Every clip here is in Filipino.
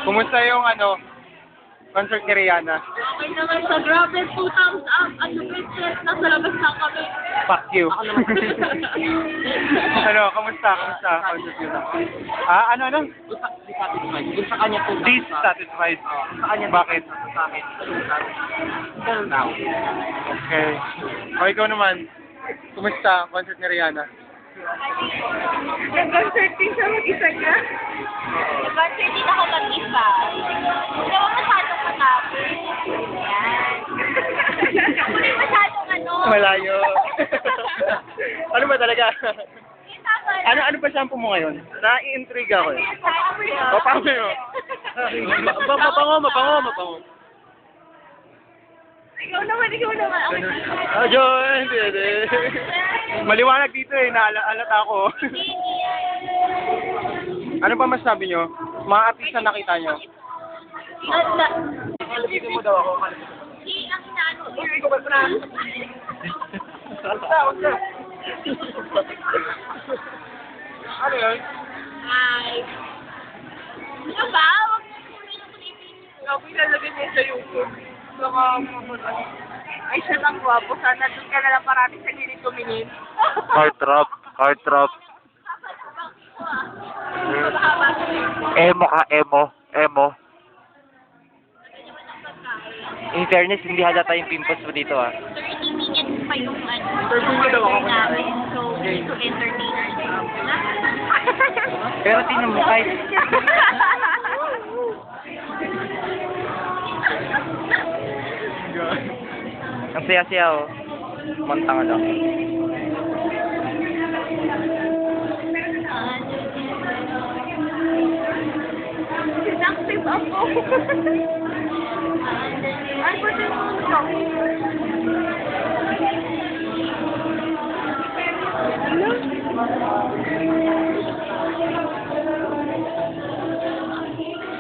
Kumusta yung concert ni Rihanna? Okay naman siya. Grabe, 2 thumbs up. At yung princess, nasa labas na kami. Fuck you. Ako naman. Kumusta? Kumusta? Concert yun ano? Dissatisfied. Kung sa kanya 2 thumbs up. Dissatisfied. Kung sa kanya Bakit? Sa akin. Ganun daw. Okay. O ikaw naman, kumusta ang concert ni Rihanna? Nag-concert din siya mag-isa ka? Nag-concert din ako mag-isa. Hindi naman masyadong matapos. Yan. Hindi masyadong Malayo. Ano ba talaga? Ano pa shampoo mo ngayon? Nai-intriga ko eh. O, paano yun? Mapango. Ikaw naman. Okay. Joy, hindi. Maliwanag dito eh, naalata ako. Ano pa masabi nyo? Mga artista nakita nyo? Kalipitin mo daw ako. Ang inaano. Hindi ko ba ito na? Wag ka. Ano yun? Hi. Ano ba? Huwag mo muna yung kulipin. Ako ilalagay niya sa YouTube. Saka, ay, siya lang gwapo. Sana doon ka na lang parati sa gilid tumingin. Heartthrob. Emo ka, emo. In fairness, hindi halata yung pimples mo dito 30 minutes pa yung Interview mo daw ako. namin. So, we need to entertain ourselves. Pero tingnan mo kahit... Ang saya-saya Mantanga lang. Seductive ako. Ay, pwede mo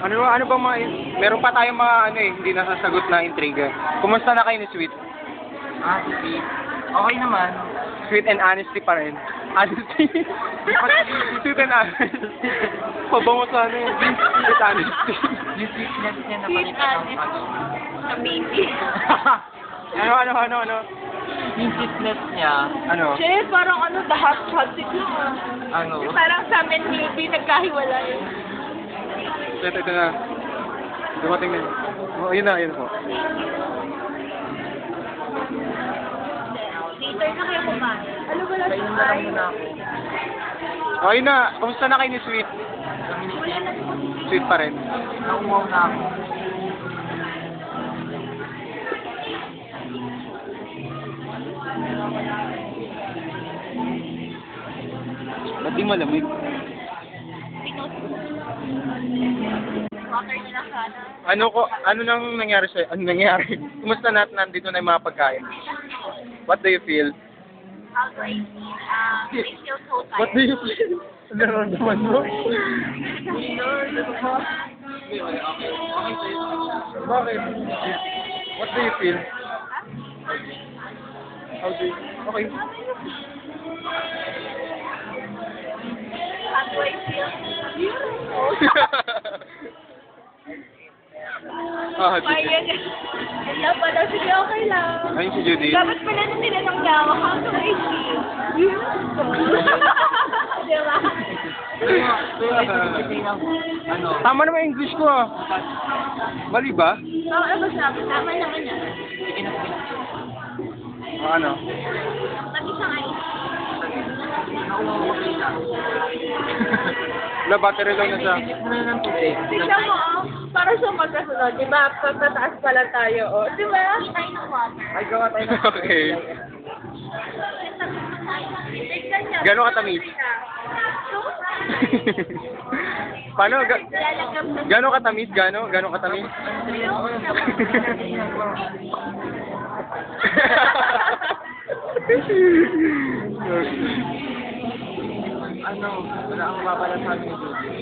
Ano bang meron pa tayong mga hindi nasasagot na intriga. Kumusta na kayo ni Sweet? Sweet. Okay naman. Sweet and honesty pa rin. Honesty? Sweet and honesty. Pabango sa sweet and honesty. Yung sweetness niya na Sweet balik Sa baby. Ano? Yung sweetness niya, Che, parang the hot chick lang. Parang sa amin, maybe nagkahiwalay. Ito na. Dumating na. Oh, yun na po. Later na kayo kumain. Ano ba lang kainin na lang muna ako. Okay na. Kumusta na kayo ni Sweet? Sweet pa rin. Nauuwaw na ako. Ba't di malamig? Water na lang sana. Ano nang nangyari sa'yo? Ano nangyari? Kumusta nandito na yung mga pagkain? What do you feel? How do I feel? I feel so tired. What do you feel? Ano naman mo? Bakit? What do you feel? How do you... Okay. How do I feel? Ayan. Wala pala. Sige, okay lang. Ayun si Judy. Dapat pala na sila ng gawa. How do I feel? Diba? Tama naman yung English ko Mali ba? Ano ba sabi? Tama naman yan. Ano? Sabi siya nga Wala, battery lang na siya. Tignan mo, para sa magkasunod, di ba? Pagtataas pala tayo, di ba? tayo ng water. Ay, gawa tayo ng... Okay. Tignan niya. Gano'ng katamis? Paano? Gano'ng katamis? Gano'ng katamis? Wala akong mabala sa amin ni Judy.